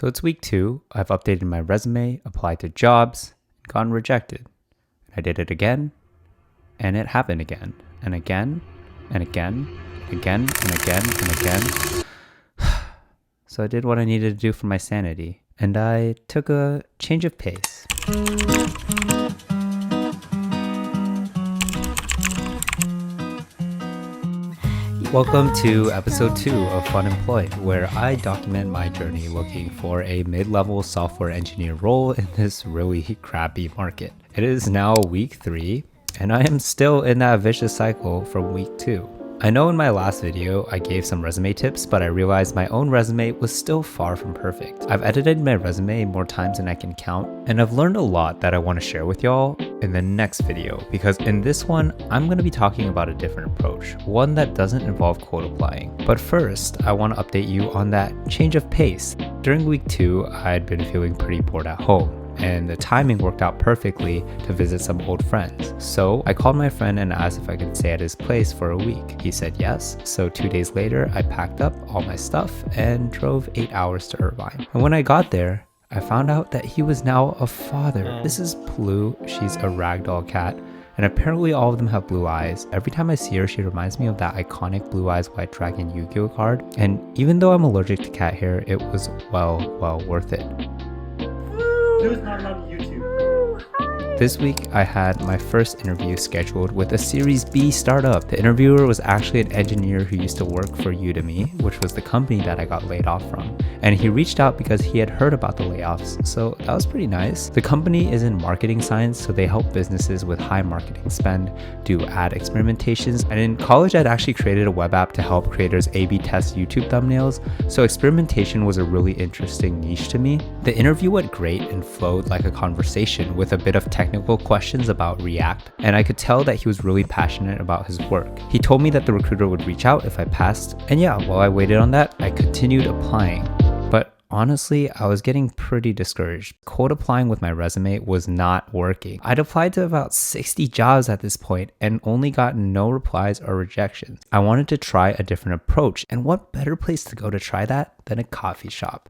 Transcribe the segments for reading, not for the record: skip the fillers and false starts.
So it's week 2, I've updated my resume, applied to jobs, and gotten rejected. I did it again, and it happened again, and again, and again, and again, and again, and again. So I did what I needed to do for my sanity, and I took a change of pace. Welcome to episode 2 of Unemployed, where I document my journey looking for a mid-level software engineer role in this really crappy market. It is now week 3, and I am still in that vicious cycle from week 2. I know in my last video I gave some resume tips, but I realized my own resume was still far from perfect. I've edited my resume more times than I can count, and I've learned a lot that I want to share with y'all in the next video, because in this one, I'm going to be talking about a different approach, one that doesn't involve code applying. But first, I want to update you on that change of pace. During week 2, I'd been feeling pretty bored at home, and the timing worked out perfectly to visit some old friends. So I called my friend and asked if I could stay at his place for a week. He said yes, so 2 days later, I packed up all my stuff and drove 8 hours to Irvine. And when I got there, I found out that he was now a father. This is Blue, she's a ragdoll cat, and apparently all of them have blue eyes. Every time I see her, she reminds me of that iconic Blue Eyes White Dragon Yu-Gi-Oh card, and even though I'm allergic to cat hair, it was well worth it. It was not allowed on YouTube. This week, I had my first interview scheduled with a Series B startup. The interviewer was actually an engineer who used to work for Udemy, which was the company that I got laid off from. And he reached out because he had heard about the layoffs, so that was pretty nice. The company is in marketing science, so they help businesses with high marketing spend, do ad experimentations. And in college, I'd actually created a web app to help creators A/B test YouTube thumbnails, so experimentation was a really interesting niche to me. The interview went great and flowed like a conversation with a bit of technical questions about React, and I could tell that he was really passionate about his work. He told me that the recruiter would reach out if I passed, and yeah, while I waited on that, I continued applying. But honestly, I was getting pretty discouraged. Code applying with my resume was not working. I'd applied to about 60 jobs at this point and only gotten no replies or rejections. I wanted to try a different approach, and what better place to go to try that than a coffee shop?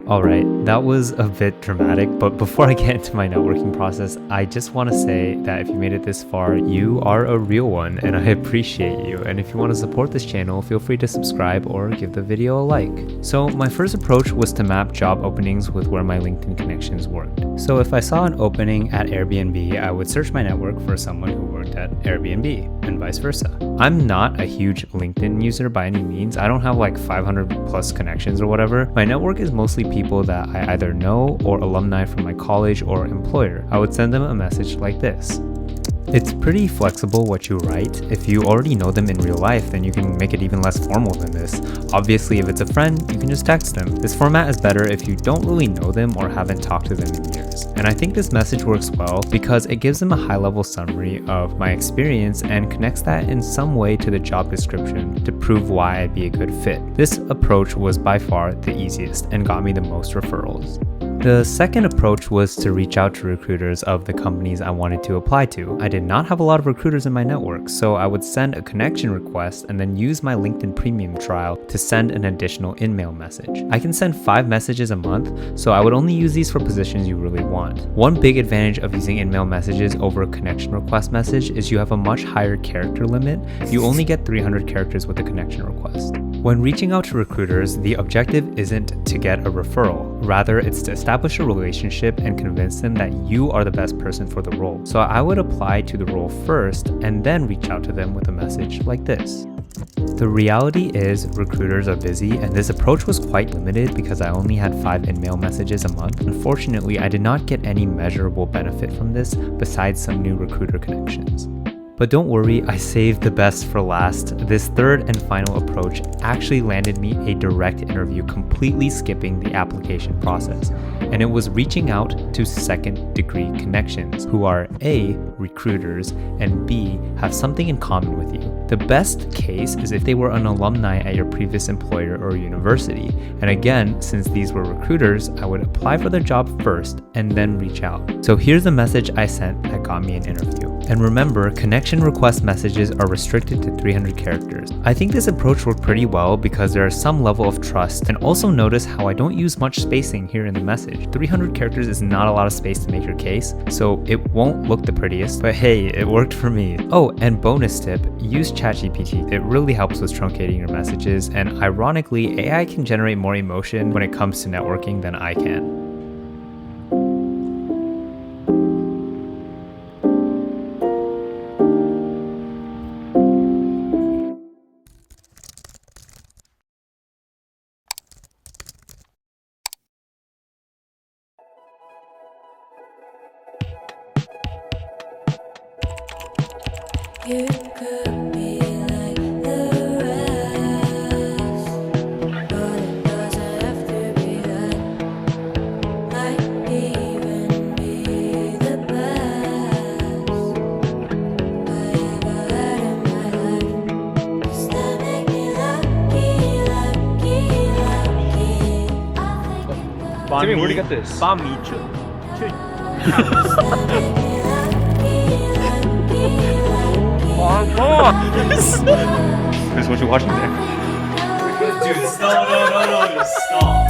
Alright, that was a bit dramatic, but before I get into my networking process, I just want to say that if you made it this far, you are a real one, and I appreciate you. And if you want to support this channel, feel free to subscribe or give the video a like. So my first approach was to map job openings with where my LinkedIn connections worked. So if I saw an opening at Airbnb, I would search my network for someone who worked at Airbnb, and vice versa. I'm not a huge LinkedIn user by any means. I don't have like 500 plus connections or whatever. My network is mostly people that I either know or alumni from my college or employer. I would send them a message like this. It's pretty flexible what you write. If you already know them in real life, then you can make it even less formal than this. Obviously, if it's a friend, you can just text them. This format is better if you don't really know them or haven't talked to them in years. And I think this message works well because it gives them a high-level summary of my experience and connects that in some way to the job description to prove why I'd be a good fit. This approach was by far the easiest and got me the most referrals. The second approach was to reach out to recruiters of the companies I wanted to apply to. I did not have a lot of recruiters in my network, so I would send a connection request and then use my LinkedIn Premium trial to send an additional in-mail message. I can send 5 messages a month, so I would only use these for positions you really want. One big advantage of using in-mail messages over a connection request message is you have a much higher character limit. You only get 300 characters with a connection request. When reaching out to recruiters, the objective isn't to get a referral. Rather, it's to establish a relationship and convince them that you are the best person for the role. So I would apply to the role first and then reach out to them with a message like this. The reality is recruiters are busy, and this approach was quite limited because I only had 5 in-mail messages a month. Unfortunately, I did not get any measurable benefit from this besides some new recruiter connections. But don't worry, I saved the best for last. This third and final approach actually landed me a direct interview, completely skipping the application process. And it was reaching out to second-degree connections who are A, recruiters, and B, have something in common with you. The best case is if they were an alumni at your previous employer or university. And again, since these were recruiters, I would apply for the job first and then reach out. So here's the message I sent that got me an interview. And remember, connection request messages are restricted to 300 characters. I think this approach worked pretty well because there is some level of trust, and also notice how I don't use much spacing here in the message. 300 characters is not a lot of space to make your case, so it won't look the prettiest, but hey, it worked for me. Oh, and bonus tip, use ChatGPT. It really helps with truncating your messages, and ironically, AI can generate more emotion when it comes to networking than I can. You could be like the rest, but it doesn't have to be that. Might even be the best I ever had in my life. Does that make me lucky, lucky, lucky? I think it does. Jimmy, where'd you get this? 밤이죠. Does that make me Chris, what you watching there? Dude, stop! No, just stop.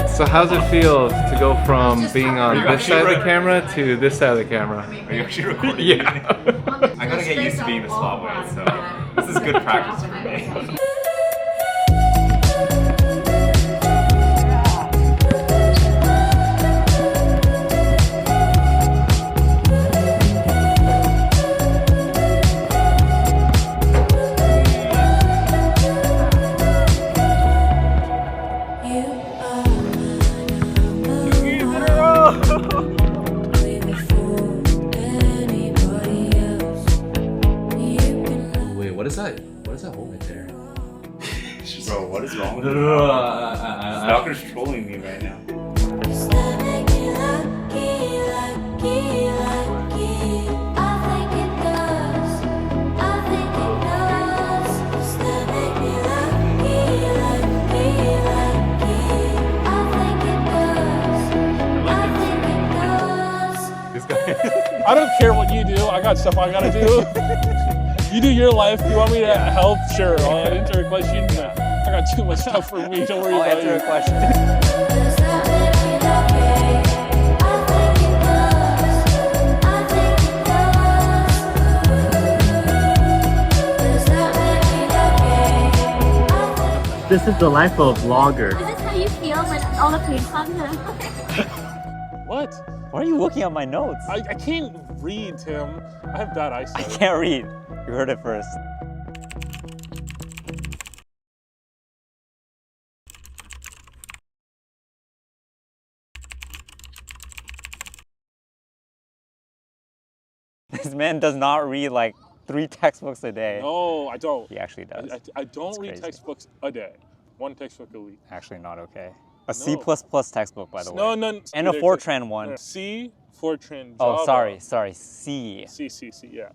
So how's it feel to go from being on this side of the camera to this side of the camera? Are you actually recording? Yeah. I gotta get used to being the spotlight, so this is good practice for me. What is that? What is that hole right there? Bro, what is wrong with you? No. Stalker's trolling me right now. Does that make me lucky, lucky, lucky? I think it does. I think it does. Does that make me lucky, lucky, lucky? I think it does. I think it does. This guy. I don't care what you do. I got stuff I gotta do. You do your life. You want me to help? Sure. I'll answer a question. No. I got too much stuff for me. Don't worry about it. question. Does that make me lucky? I think it does. I think it does. Does that make me lucky? This is the life of a vlogger. Is this how you feel when all the paint comes in? What? Why are you looking at my notes? I can't read, Tim. I have bad eyesight. I can't read. You heard it first. This man does not read like 3 textbooks a day. No, I don't. He actually does. I don't read crazy. textbooks a day. 1 textbook a week. Actually not okay. A No. C++ textbook, by the way. No, no. And a Fortran one. C, Fortran, Oh, Java. sorry. C. C, yeah.